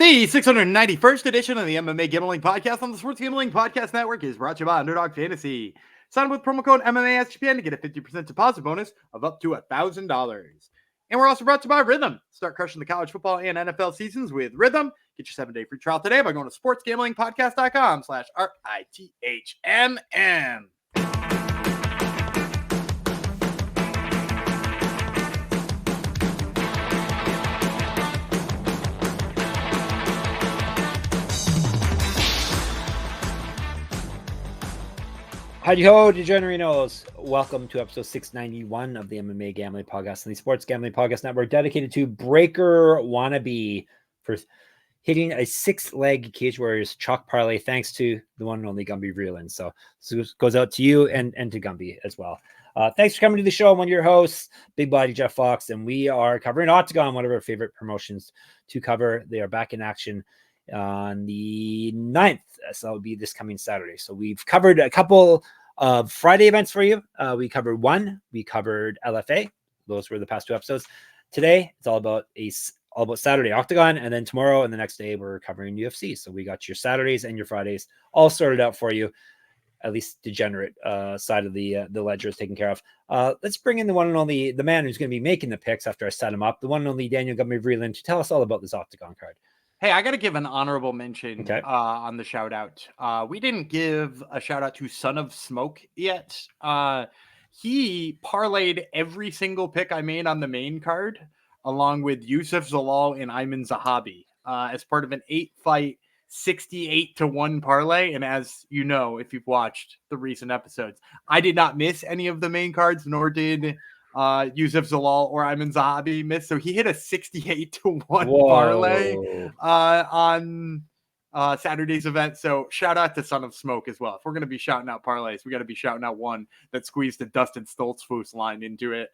The 691st edition of the MMA Gambling Podcast on the Sports Gambling Podcast Network is brought to you by Underdog Fantasy. Sign up with promo code MMA SGPN to get a 50% deposit bonus of up to $1,000. And we're also brought to you by Rhythm. Start crushing the college football and NFL seasons with Rhythm. Get your 7-day free trial today by going to sportsgamblingpodcast.com/RITHMN. Howdy ho, DeGenerinos. Welcome to episode 691 of the MMA Gambling Podcast and the Sports Gambling Podcast Network, dedicated to Breaker Wannabe for hitting a 6-leg Cage Warriors chalk parlay, thanks to the one and only Gumby Vreeland. So this goes out to you and to Gumby as well. Thanks for coming to the show. I'm one of your hosts, Big Body Jeff Fox, and we are covering Oktagon, one of our favorite promotions to cover. They are back in action on the 9th, so it'll be this coming Saturday. So we've covered a couple of Friday events for you. We covered LFA. Those were the past two episodes. Today it's all about Saturday Oktagon, and then tomorrow and the next day we're covering UFC. So we got your Saturdays and your Fridays all sorted out for you. At least degenerate side of the ledger is taken care of. Let's bring in the one and only, the man who's going to be making the picks after I set him up, the one and only Daniel Gumby Vreeland, to tell us all about this Oktagon card. Hey, I got to give an honorable mention on the shout out. We didn't give a shout out to Son of Smoke yet. He parlayed every single pick I made on the main card, along with Yusuf Zalal and Ayman Zahabi, as part of an 8-fight 68-1 parlay. And as you know, if you've watched the recent episodes, I did not miss any of the main cards, nor did Yusuf Zalal or Ayman Zahabi miss. So he hit a 68-1 parlay on Saturday's event. So shout out to Son of Smoke as well. If we're going to be shouting out parlays, we got to be shouting out one that squeezed the Dustin Stoltzfus line into it.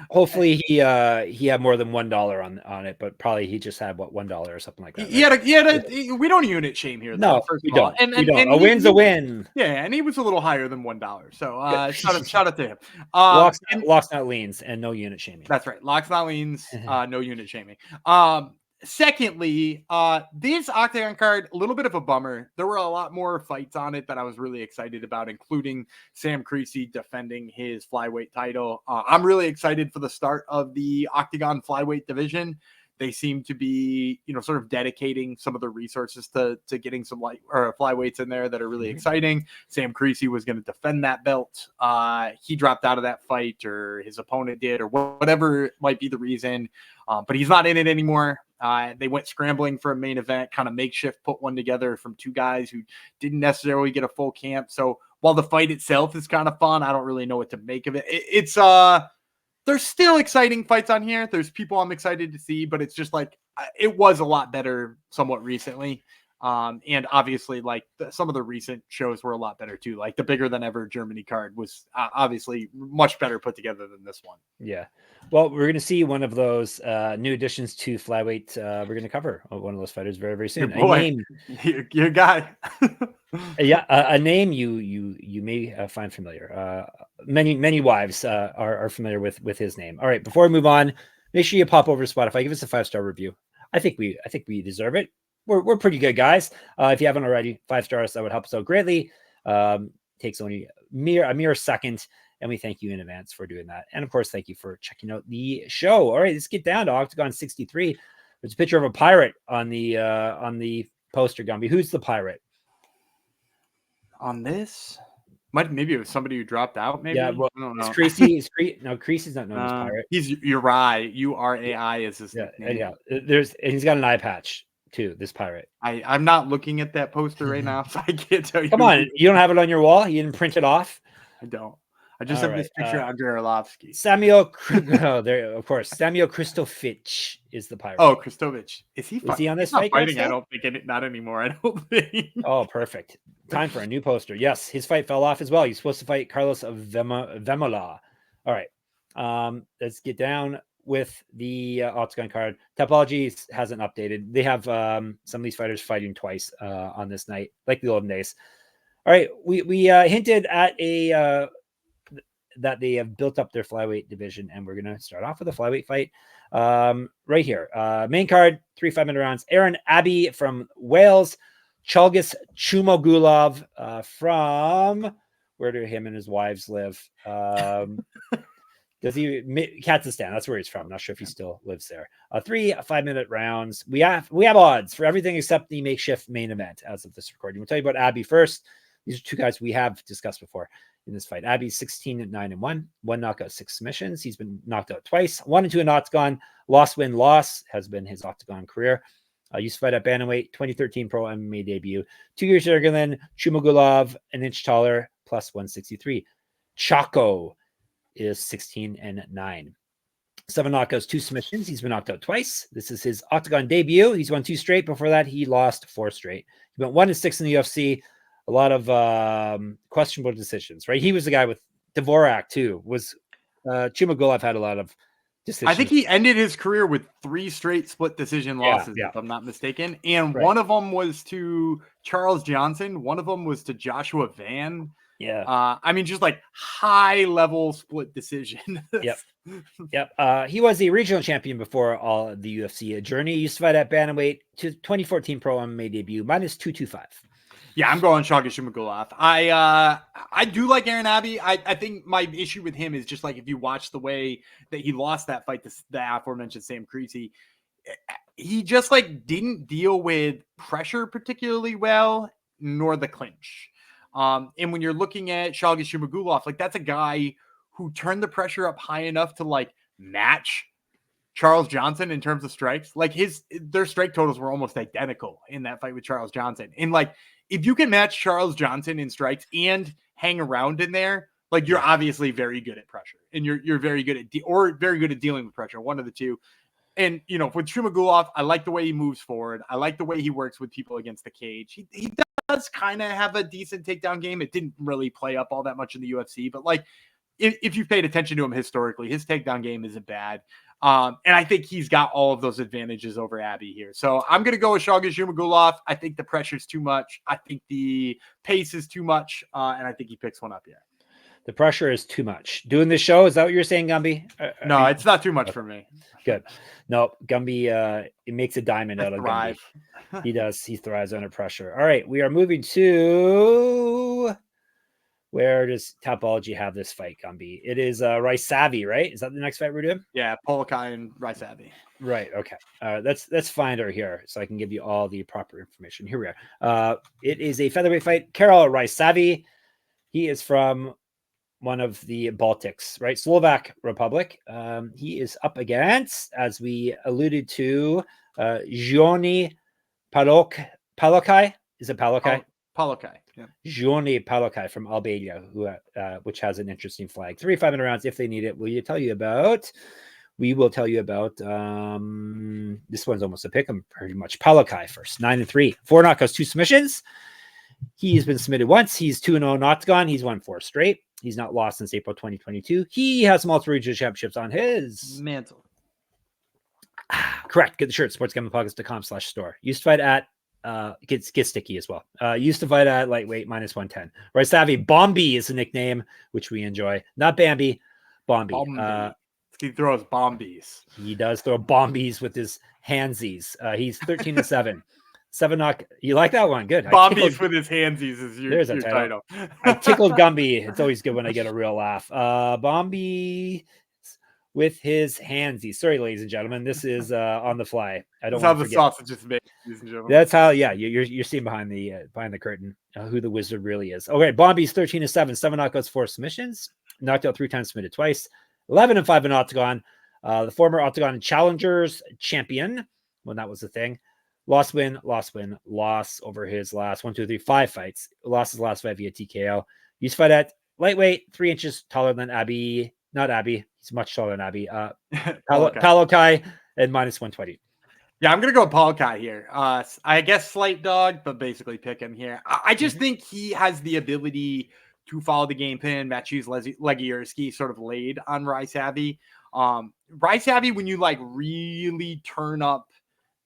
Hopefully he had more than $1 on it, but probably he just had $1 or something like that. Right? We don't unit shame here. No, first we of all. don't. And a win's a win. Yeah, and he was a little higher than $1. So shout out to him. Locks not leans, and no unit shaming. That's right. Locks not leans, no unit shaming. Secondly, this Oktagon card, a little bit of a bummer. There were a lot more fights on it that I was really excited about, including Sam Creasy defending his flyweight title. I'm really excited for the start of the Oktagon flyweight division. They seem to be, sort of dedicating some of the resources to getting some flyweights in there that are really exciting. Sam Creasy was going to defend that belt. He dropped out of that fight, or his opponent did, or whatever might be the reason. But he's not in it anymore. They went scrambling for a main event, kind of makeshift, put one together from two guys who didn't necessarily get a full camp. So while the fight itself is kind of fun, I don't really know what to make of it. There's still exciting fights on here. There's people I'm excited to see, but it's just like, it was a lot better somewhat recently. And obviously, some of the recent shows were a lot better too. Like the Bigger Than Ever Germany card was obviously much better put together than this one. Yeah. Well, we're going to see one of those new additions to flyweight. We're going to cover one of those fighters very, very soon. Your guy. A name you may find familiar. Many wives are familiar with his name. All right. Before we move on, make sure you pop over to Spotify. Give us a 5-star review. I think we deserve it. We're pretty good guys. If you haven't already, 5 stars, that would help us out greatly. Takes only a mere second, and we thank you in advance for doing that. And of course, thank you for checking out the show. All right, let's get down to Oktagon 63. There's a picture of a pirate on the poster, Gumby. Who's the pirate on this? Maybe it was somebody who dropped out. Maybe. Yeah, well, I don't know. Creasy. No, Creasy's not known as pirate. He's Urai. Urai is his name. Yeah. He's got an eye patch too. This pirate. I'm not looking at that poster right now, so I can't tell you. Come on, you don't have it on your wall? You didn't print it off? I don't. I just have this picture of Andrei Arlovsky. Samuel, there, of course. Samuel Kristovich is the pirate. Oh, Kristovich. Is he on this fight? Fighting? I don't think not anymore. I don't think. Oh, perfect. Time for a new poster. Yes, his fight fell off as well. He's supposed to fight Carlos of Vemola. All right. Let's get down with the Oktagon card. Topology hasn't updated. They have some of these fighters fighting twice on this night, like the olden days. All right. We hinted at that they have built up their flyweight division, and we're going to start off with a flyweight fight right here. Main card, 3 5-minute rounds. Aaron Abbey from Wales, Zhalgas Zhumagulov from, where do him and his wives live? Does he Kazakhstan? That's where he's from. Not sure if he still lives there. 3 5-minute rounds. We have odds for everything except the makeshift main event as of this recording. We'll tell you about Abbey first. These are 2 guys we have discussed before in this fight. Abbey's 16-9-1, 1 knockout, 6 submissions. He's been knocked out twice, 1-2 in Octagon. Loss has been his Octagon career. Used to fight at bantamweight, 2013 pro MMA debut. 2 years younger than Zhumagulov, an inch taller, plus 163. Chaco is 16-9. 7 knockouts, 2 submissions. He's been knocked out twice. This is his Octagon debut. He's won 2 straight. Before that, he lost 4 straight. He went 1-6 in the UFC. A lot of questionable decisions, right? He was the guy with Dvorak too. Was Zhumagulov had a lot of decisions. I think he ended his career with 3 straight split decision losses, if I'm not mistaken. And one of them was to Charles Johnson. One of them was to Joshua Van. Yeah. I mean, just like high level split decision. Yep. He was the regional champion before all the UFC journey. He used to fight at bantamweight to 2014 pro MMA debut, -225. Yeah, I'm going Zhalgas Zhumagulov. I do like Aaron Abbey. I think my issue with him is just like if you watch the way that he lost that fight to the aforementioned Sam Creasy, he just like didn't deal with pressure particularly well, nor the clinch. And when you're looking at Zhalgas Zhumagulov, like that's a guy who turned the pressure up high enough to like match Charles Johnson in terms of strikes. Like their strike totals were almost identical in that fight with Charles Johnson. And like, if you can match Charles Johnson in strikes and hang around in there, like you're obviously very good at pressure and you're very good at very good at dealing with pressure. One of the two. And, you know, with Zhumagulov, I like the way he moves forward. I like the way he works with people against the cage. He does kind of have a decent takedown game. It didn't really play up all that much in the UFC, but like if you've paid attention to him historically, his takedown game isn't bad. And I think he's got all of those advantages over Abbey here. So I'm going to go with Zhalgas Zhumagulov. I think the pressure's too much. I think the pace is too much. And I think he picks one up here. The pressure is too much. Doing this show, is that what you're saying, Gumby? No, it's not too much for me. Good. No, Gumby, it makes a diamond out of Gumby. He does. He thrives under pressure. All right, we are moving to... Where does Topology have this fight, Gumby? It is Ryšavý, right? Is that the next fight we're doing? Yeah, Palokaj and Ryšavý. Right. Okay. Let's find her here so I can give you all the proper information. Here we are. It is a featherweight fight. Karol Ryšavý. He is from one of the Baltics, right? Slovak Republic. He is up against, as we alluded to, Gjoni Palokaj. Is it Palokaj? Palokaj. Yeah. Gjoni Palokaj from Albania, which has an interesting flag. 3 5-minute rounds if they need it. We will tell you about. This one's almost a pick 'em pretty much. Palokaj first, 9-3, 4 knockouts, 2 submissions. He's been submitted once. He's 2-0 in Octagon. He's won 4 straight. He's not lost since April 2022. He has multiple regional championships on his mantle. Correct. Get the shirt. sportsgamblingpockets.com/store. Used to fight at get sticky as well. Used to fight at lightweight -110. Ryšavý Bombi is the nickname, which we enjoy. Not Bambi, Bombi. He throws bombies. He does throw bombies with his handsies. He's 13-7. 7 knock. You like that one? Good. Bombies with his handsies is your title. I tickled Gumby. It's always good when I get a real laugh. Bombi with his handsies. Sorry, ladies and gentlemen. This is on the fly. I don't. That's how the sausage is made, ladies and gentlemen. That's how. Yeah, you're seeing behind the curtain who the wizard really is. Okay, Bombi's 13-7, 7 knockouts, 4 submissions. Knocked out 3 times, submitted twice. 11-5 in Octagon. The former Octagon Challengers champion when that was the thing. Loss over his last 5 fights. Lost his last fight via TKO. Used to fight at lightweight, 3 inches taller than Abbey. Not Abbey. He's much taller than Abbey. Palokaj and -120. Yeah, I'm going to go with Palokaj here. I guess slight dog, but basically pick him here. I just think he has the ability to follow the game plan. Matthews Legierski sort of laid on Ryšavý. Ryšavý, when you like really turn up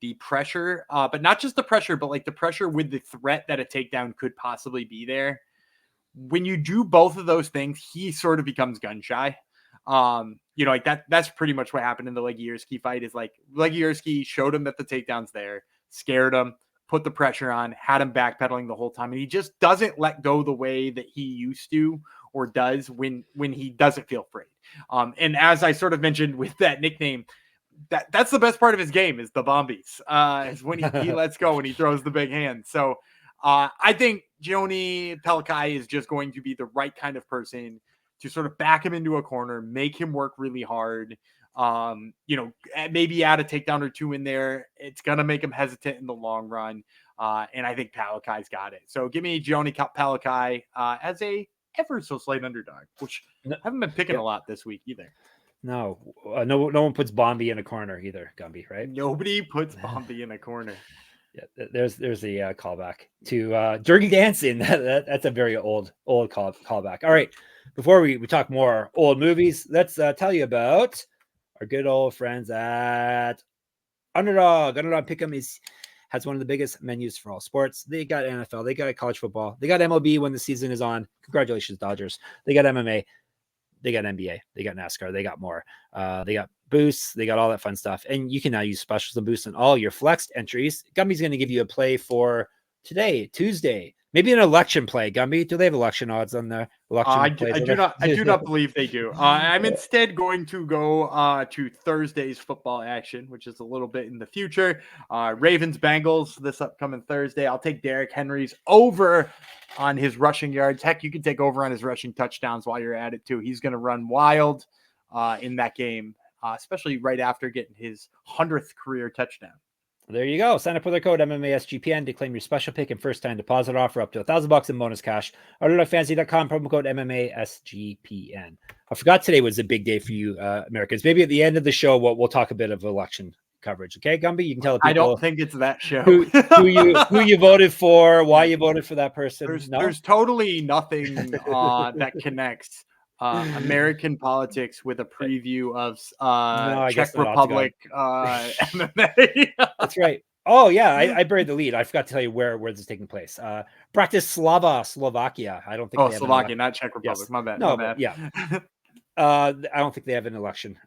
the pressure, but not just the pressure, but like the pressure with the threat that a takedown could possibly be there. when you do both of those things, he sort of becomes gun shy. Like that's pretty much what happened in the Legierski fight. Is like Legierski showed him that the takedown's there, scared him, put the pressure on, had him backpedaling the whole time, and he just doesn't let go the way that he used to or does when he doesn't feel afraid. And as I sort of mentioned with that nickname, that's the best part of his game is the bombies. Is when he lets go and he throws the big hand. So I think Gjoni Palokaj is just going to be the right kind of person to sort of back him into a corner, make him work really hard. Maybe add a takedown or two in there. It's going to make him hesitant in the long run. And I think Palokaj's got it. So give me Gjoni Palokaj as a ever so slight underdog, which I haven't been picking a lot this week either. No one puts Bombi in a corner either, Gumby, right? Nobody puts Bombi in a corner. Yeah, there's the callback to Dirty Dancing. That's a very old callback. All right, before we talk more old movies, let's tell you about our good old friends at Underdog. Underdog Pick'em has one of the biggest menus for all sports. They got NFL, they got college football, they got MLB when the season is on. Congratulations, Dodgers. They got MMA, they got NBA, they got NASCAR, they got more. They got boosts, they got all that fun stuff. And you can now use specials and boosts on all your flexed entries. Gumby's going to give you a play for today, Tuesday. Maybe an election play, Gumby. Do they have election odds on the election I do not believe they do. I'm instead going to go to Thursday's football action, which is a little bit in the future. Ravens Bengals this upcoming Thursday. I'll take Derrick Henry's over on his rushing yards. Heck, you can take over on his rushing touchdowns while you're at it too. He's going to run wild in that game, especially right after getting his 100th career touchdown. There you go. Sign up with our code MMASGPN to claim your special pick and first time deposit offer up to $1,000 in bonus cash. Underdogfantasy.com, promo code MMASGPN. I forgot today was a big day for you Americans. Maybe at the end of the show, we'll talk a bit of election coverage. Okay, Gumby, you can tell the people. I don't think it's that show. who you voted for, why you voted for that person. There's totally nothing that connects American politics with a preview of Czech Republic MMA. That's right. Oh yeah, I buried the lead. I forgot to tell you where this is taking place. Bratislava, Slovakia. I don't think. Oh, Slovakia, not Czech Republic. Yes. My bad. No, my bad. Yeah. I don't think they have an election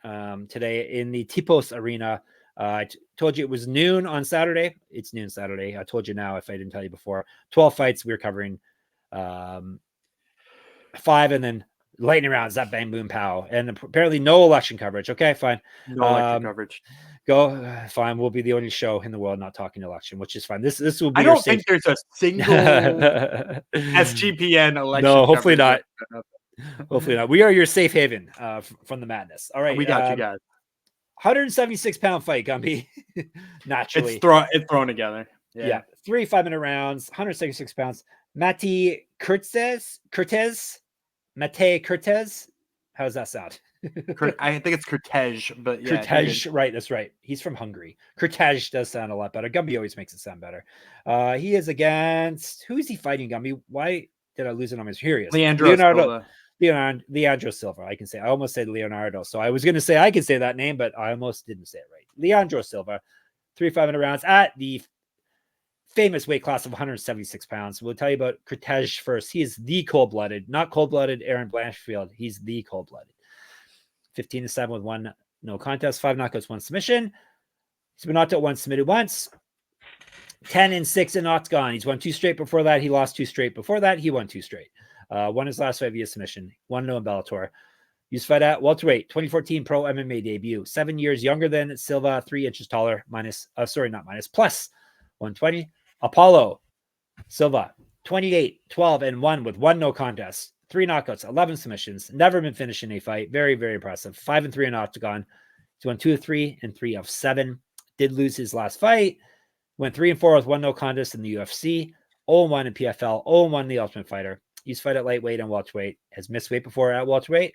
today in the Tipos Arena. I told you it was noon on Saturday. It's noon Saturday. I told you now if I didn't tell you before. 12 fights. We were covering 5 and then lightning rounds, that bang, boom, pow. And apparently no election coverage. Okay, fine. No election coverage. Go, fine. We'll be the only show in the world not talking election, which is fine. This will be. I don't think there's a single SGPN election. No, hopefully not. Hopefully not. We are your safe haven from the madness. All right. We got you guys. 176-pound fight, Gumby. Naturally. It's thrown together. Yeah. 3 5-minute rounds, 176 pounds. Máté Kertész. How does that sound? I think it's Kertész, but yeah. Kertész, right. That's right. He's from Hungary. Kertész does sound a lot better. Gumby always makes it sound better. He is against, who is he fighting, Gumby? Why did I lose it on his? Here he is. Leandro Silva. I can say. I almost said Leonardo. So I was going to say I can say that name, but I almost didn't say it right. Leandro Silva, 3 5-minute rounds at the famous weight class of 176 pounds. We'll tell you about Kertész first. He is the cold-blooded, not cold-blooded Aaron Blanchfield. He's the cold-blooded. 15-7 with 1 no contest, 5 knockouts, 1 submission. He's been knocked out once, submitted once. 10-6 in Oktagon. He's won 2 straight before that. He lost 2 straight before that. He won 2 straight. Won his last fight via submission. 1 no in Bellator. Used fight at welterweight. 2014 pro MMA debut. 7 years younger than Silva. 3 inches taller. Plus 120. Apollo Silva. 28-12-1 with 1 no contest. 3 knockouts, 11 submissions. Never been finished in a fight. Very, very impressive. 5-3 in Oktagon. He's won 2 of 3 and 3 of 7. Did lose his last fight. Went 3-4 with 1 no contest in the UFC. 0-1 in PFL. 0-1 in the Ultimate Fighter. He's fight at lightweight and welterweight. Has missed weight before at welterweight.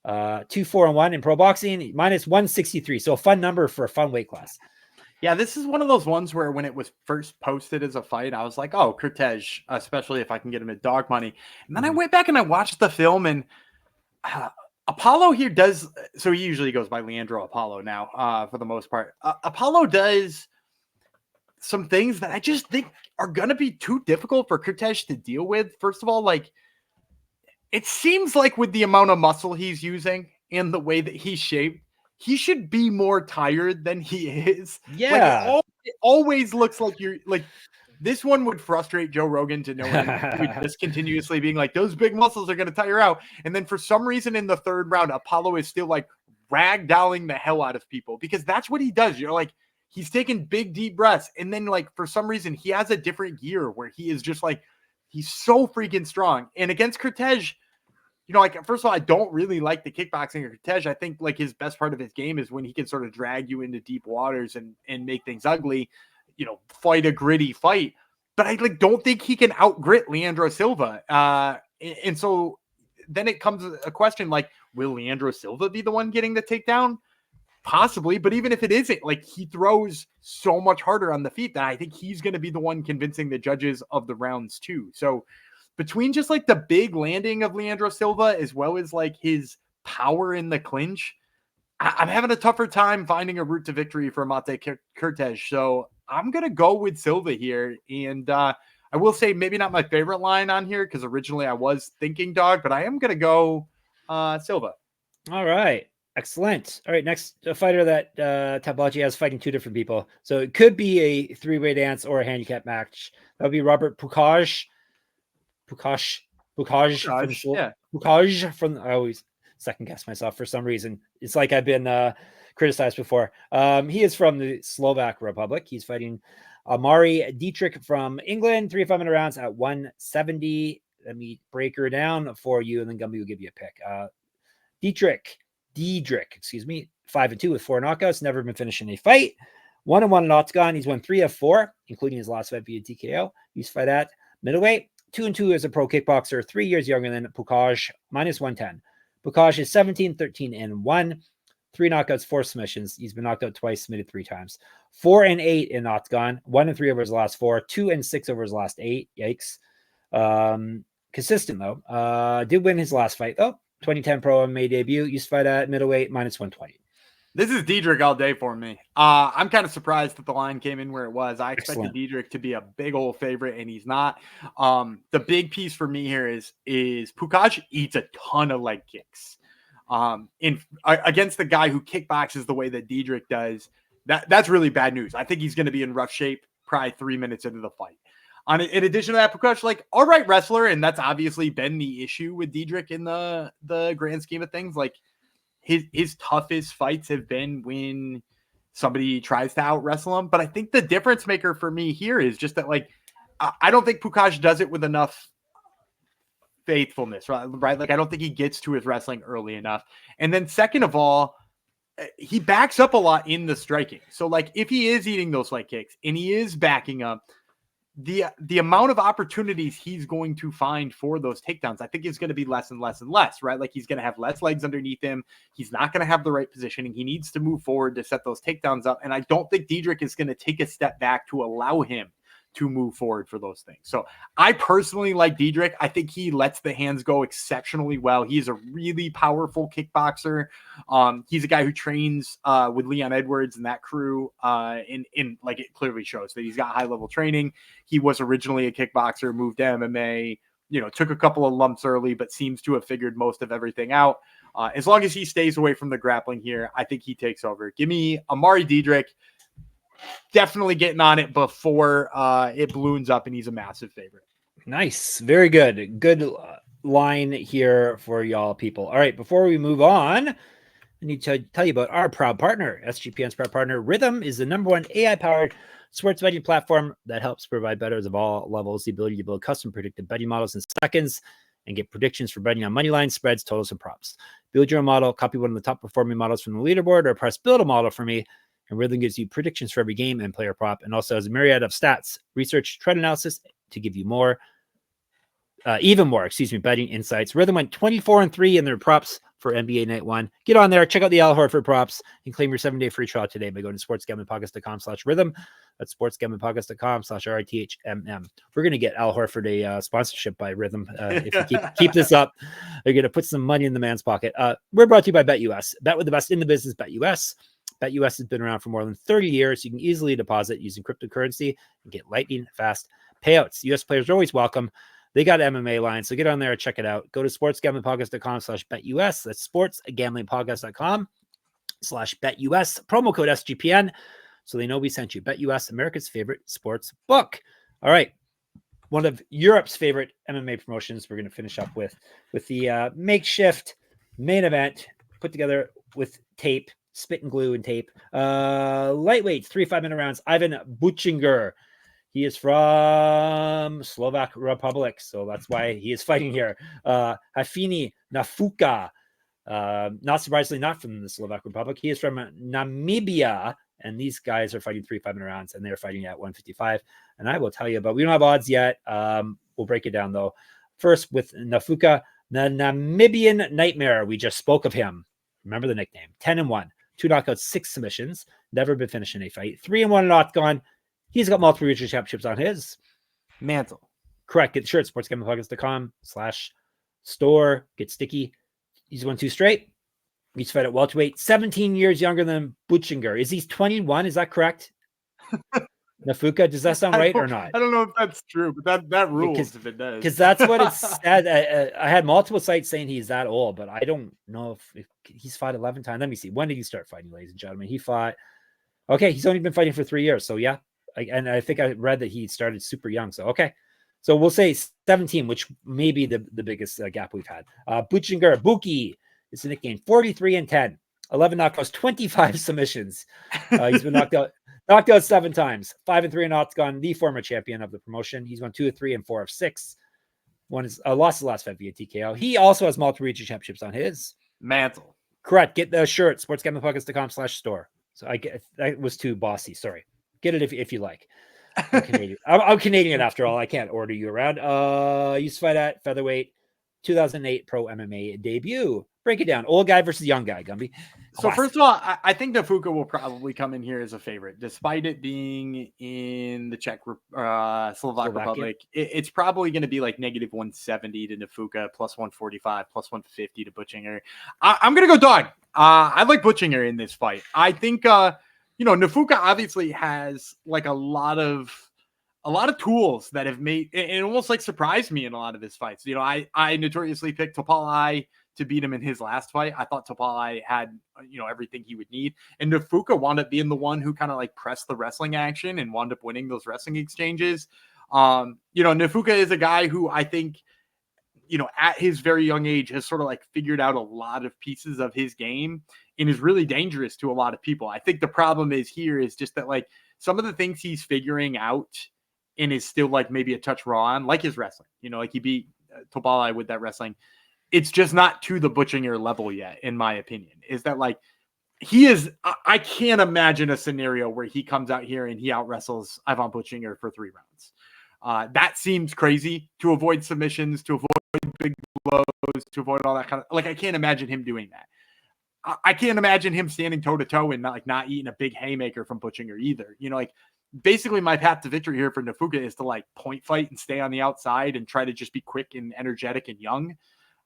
2-4-1 in pro boxing. Minus 163. So a fun number for a fun weight class. Yeah, this is one of those ones where when it was first posted as a fight, I was like, oh, Kertész, especially if I can get him at dog money. And then I went back and I watched the film, and Apollo here does, so he usually goes by Leandro Apollo now for the most part. Apollo does some things that I just think are going to be too difficult for Kertész to deal with. First of all, like, it seems like with the amount of muscle he's using and the way that he's shaped, he should be more tired than he is. Yeah. Like it always looks like you're like, this one would frustrate Joe Rogan to no end. He would just continuously being like, those big muscles are going to tire out. And then for some reason in the third round, Apollo is still like ragdolling the hell out of people because that's what he does. You're like, he's taking big, deep breaths. And then like, for some reason, he has a different gear where he is just like, he's so freaking strong. And against Kertész, you know, like, first of all, I don't really like the kickboxing of Kertész. I think like his best part of his game is when he can sort of drag you into deep waters and make things ugly, you know, fight a gritty fight. But I like don't think he can outgrit Leandro Silva. And so then it comes a question like, will Leandro Silva be the one getting the takedown? Possibly, but even if it isn't, like he throws so much harder on the feet that I think he's going to be the one convincing the judges of the rounds too. So between just like the big landing of Leandro Silva as well as like his power in the clinch, I'm having a tougher time finding a route to victory for Máté Kertész. So I'm going to go with Silva here. And I will say maybe not my favorite line on here because originally I was thinking dog, but I am going to go Silva. All right. Excellent. All right. Next fighter that Tablachi has fighting two different people. So it could be a three-way dance or a handicap match. That would be Robert Pukač. Pukač from I always second guess myself for some reason. It's like I've been criticized before. He is from the Slovak Republic. He's fighting Ammari Diedrick from England, 3 5-minute rounds at 170. Let me break her down for you, and then Gumby will give you a pick. Diedrick, 5-2 with 4 knockouts, never been finished in a fight. 1-1 in Oktagon. He's won 3 of 4, including his last fight via TKO. He's fight at middleweight. 2-2 as a pro kickboxer, 3 years younger than Pukač, -110. Pukač is 17-13-1, 3 knockouts, 4 submissions. He's been knocked out twice, submitted 3 times. 4-8 in Oktagon, 1-3 over his last 4, 2-6 over his last 8. Yikes. Consistent though. Did win his last fight though. 2010 pro MMA debut. Used to fight at middleweight, -120. This is Diedrick all day for me. I'm kind of surprised that the line came in where it was. I expected Diedrick to be a big old favorite, and he's not. The big piece for me here is Pukač eats a ton of leg kicks. Against the guy who kickboxes the way that Diedrick does, that's really bad news. I think he's going to be in rough shape probably 3 minutes into the fight. In addition to that, Pukač, like, all right wrestler, and that's obviously been the issue with Diedrick in the grand scheme of things. Like, his toughest fights have been when somebody tries to out wrestle him. But I think the difference maker for me here is just that, like, I don't think Pukač does it with enough faithfulness, right? Like, I don't think he gets to his wrestling early enough. And then second of all, he backs up a lot in the striking. So, like, if he is eating those leg kicks and he is backing up, the amount of opportunities he's going to find for those takedowns, I think is going to be less and less and less, right? Like, he's going to have less legs underneath him. He's not going to have the right positioning. He needs to move forward to set those takedowns up. And I don't think Diedrick is going to take a step back to allow him to move forward for those things. So I personally like Diedrick. I think he lets the hands go exceptionally well. He's a really powerful kickboxer. He's a guy who trains with Leon Edwards and that crew. In like, it clearly shows that he's got high level training. He was originally a kickboxer, moved to MMA, you know, took a couple of lumps early, but seems to have figured most of everything out. As long as he stays away from the grappling here, I think he takes over. Give me Ammari Diedrick. Definitely getting on it before it balloons up, and he's a massive favorite. Nice. Very good. Good line here for y'all people. All right. Before we move on, I need to tell you about our proud partner. SGPN's proud partner, Rhythm, is the #1 AI-powered sports betting platform that helps provide bettors of all levels the ability to build custom predictive betting models in seconds and get predictions for betting on money lines, spreads, totals, and props. Build your own model, copy one of the top performing models from the leaderboard, or press build a model for me. And Rhythm gives you predictions for every game and player prop, and also has a myriad of stats, research, trend analysis to give you even more betting insights. Rhythm went 24-3 in their props for NBA Night 1. Get on there, check out the Al Horford props, and claim your 7-day free trial today by going to sportsgamblingpodcast.com/rhythm. That's sportsgamblingpodcast.com/RITHMM. We're going to get Al Horford a sponsorship by Rhythm. If you keep this up, they're going to put some money in the man's pocket. We're brought to you by BetUS. Bet with the best in the business, BetUS. BetUS has been around for more than 30 years. You can easily deposit using cryptocurrency and get lightning fast payouts. U.S. players are always welcome. They got MMA line, so get on there and check it out. Go to sportsgamblingpodcast.com/betus. That's sportsgamblingpodcast.com/betus. Promo code SGPN, so they know we sent you. BetUS, America's favorite sports book. All right. One of Europe's favorite MMA promotions. We're going to finish up with the makeshift main event put together with tape, spit and glue and tape. Lightweight, 3 5-minute rounds. Ivan Buchinger. He is from Slovak Republic, so that's why he is fighting here. Hafeni Nafuka. Not surprisingly, not from the Slovak Republic. He is from Namibia, and these guys are fighting 3 5-minute rounds, and they're fighting at 155. And I will tell you, but we don't have odds yet. We'll break it down, though. First, with Nafuka, the Namibian Nightmare. We just spoke of him. Remember the nickname. 10-1, 2 knockouts, 6 submissions. Never been finished in a fight. 3-1 in Oktagon. He's got multiple regional championships on his mantle. Correct. Get the shirt, sportsgamblingpodcast.com/store. Get sticky. He's won 2 straight. He's fight at welterweight. 17 years younger than Buchinger. Is he 21? Is that correct? Nafuka, does that sound right or not? I don't know if that's true, but that rules if it does. Because that's what it said. I had multiple sites saying he's that old, but I don't know if he's fought 11 times. Let me see. When did he start fighting, ladies and gentlemen? He fought. Okay, he's only been fighting for 3 years. So yeah. And I think I read that he started super young. So, okay. So we'll say 17, which may be the biggest gap we've had. Buchinger, Buki is the nickname. 43-10, 11 knockouts, 25 submissions. He's been knocked out 7 times. 5-3 in Oktagon, the former champion of the promotion. He's won 2 of 3 and 4 of 6. One is lost the last fight via TKO. He also has multiple regional championships on his mantle. Correct. Get the shirt, sportsgamblingpodcast.com/store. So that was too bossy. Sorry. Get it if you like. I'm Canadian. I'm Canadian after all. I can't order you around. Used to fight at featherweight, 2008 pro MMA debut. Break it down. Old guy versus young guy, Gumby. So first of all, I think Nafuka will probably come in here as a favorite, despite it being in the Slovak Republic. It's probably going to be like -170 to Nafuka, +145, +150 to Buchinger. I'm going to go dog. I like Buchinger in this fight. I think. Nafuka obviously has like a lot of tools that have made it almost like surprised me in a lot of his fights. I notoriously picked Topalai to beat him in his last fight. I thought Topalai had, everything he would need. And Nafuka wound up being the one who kind of like pressed the wrestling action and wound up winning those wrestling exchanges. Nafuka is a guy who I think, at his very young age has sort of like figured out a lot of pieces of his game and is really dangerous to a lot of people. I think the problem is just that like some of the things he's figuring out and is still like maybe a touch raw on, like his wrestling, like he beat Topalai with that wrestling. It's just not to the Buchinger level yet, in my opinion. Is that like I can't imagine a scenario where he comes out here and he out wrestles Ivan Buchinger for 3 rounds. That seems crazy, to avoid submissions, to avoid big blows, to avoid all that kind of like. I can't imagine him doing that. I can't imagine him standing toe to toe and not eating a big haymaker from Buchinger either. Basically my path to victory here for Nafuka is to like point fight and stay on the outside and try to just be quick and energetic and young.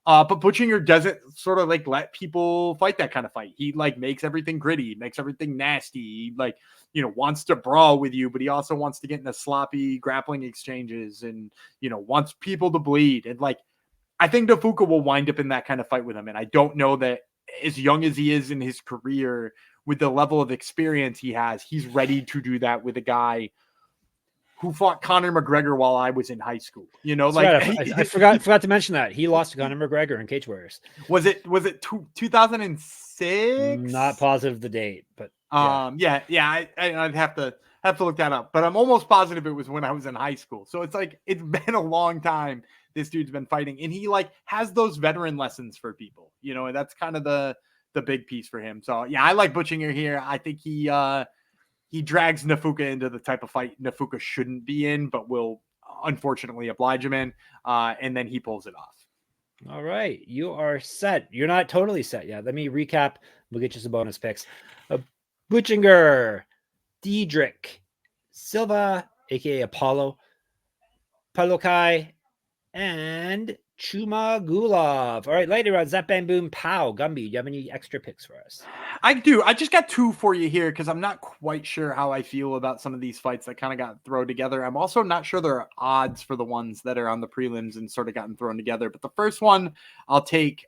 But Buchinger doesn't sort of like let people fight that kind of fight. He like makes everything gritty, makes everything nasty. He wants to brawl with you, but he also wants to get into sloppy grappling exchanges and, wants people to bleed. And like, I think Nafuka will wind up in that kind of fight with him. And I don't know that as young as he is in his career, with the level of experience he has, he's ready to do that with a guy who fought Conor McGregor while I was in high school. I forgot to mention that he lost to Conor McGregor in Cage Warriors. Was it 2006? Not positive the date, but yeah. I'd have to look that up, but I'm almost positive it was when I was in high school. So it's like it's been a long time this dude's been fighting, and he like has those veteran lessons for people, and that's kind of the big piece for him. So yeah, I like Buchinger here. I think he drags Nafuka into the type of fight Nafuka shouldn't be in, but will unfortunately oblige him in, and then he pulls it off. All right, you are set. You're not totally set yet. Let me recap. We'll get you some bonus picks. Buchinger, Diedrick, Silva, aka Apollo, Palokaj, and Zhumagulov. All right, later on, Zap Bang Boom Pow. Gumby, do you have any extra picks for us? I do. I just got two for you here because I'm not quite sure how I feel about some of these fights that kind of got thrown together. I'm also not sure there are odds for the ones that are on the prelims and sort of gotten thrown together. But the first one I'll take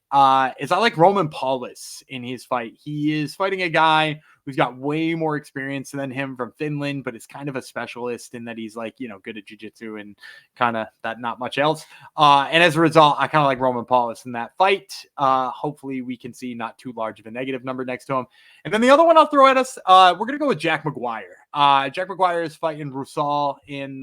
is I like Roman Paulus in his fight. He is fighting a guy who's got way more experience than him from Finland, but is kind of a specialist in that he's like, good at jiu-jitsu and kind of that not much else. And as a result, I kind of like Roman Paulus in that fight. Hopefully we can see not too large of a negative number next to him. And then the other one I'll throw at us, we're going to go with Jack McGuire. Jack McGuire is fighting Rusal in,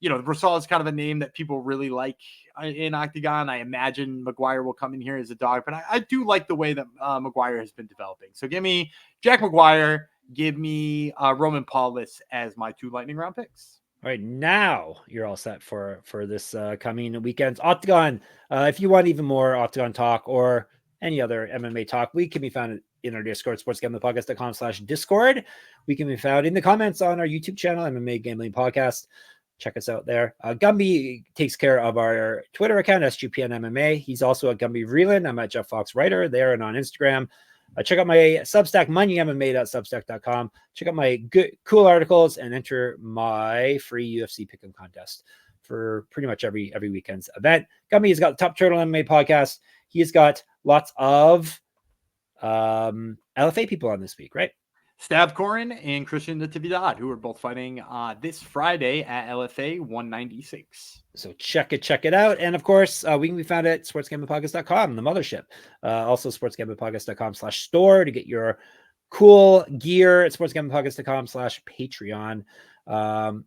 Rusal is kind of a name that people really like in Oktagon. I imagine McGuire will come in here as a dog, but I do like the way that McGuire has been developing. So give me Jack McGuire, give me Roman Paulus as my 2 lightning round picks. All right, now you're all set for this coming weekend's Oktagon. If you want even more Oktagon talk or any other MMA talk, we can be found in our Discord, sportsgamblingpodcast.com/Discord. We can be found in the comments on our YouTube channel, MMA Gambling Podcast. Check us out there. Gumby takes care of our Twitter account, SGPN MMA. He's also at Gumby Vreeland. I'm at Jeff Fox Writer there and on Instagram. Check out my Substack, moneymma.substack.com. Check out my good, cool articles and enter my free UFC pick'em contest for pretty much every weekend's event. Gumby has got the Top Turtle MMA podcast. He's got lots of LFA people on this week, right? Stab Corin and Christian Natividad, who are both fighting this Friday at LFA 196. So check it out. And of course, we can be found at sportsgamblingpodcast.com, the mothership. Also sportsgamblingpodcast.com/store to get your cool gear at sportsgamblingpodcast.com/Patreon.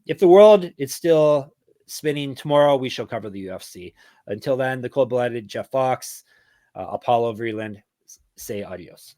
If the world is still spinning tomorrow, we shall cover the UFC. Until then, the cold-blooded Jeff Fox, Apollo Vreeland, say adios.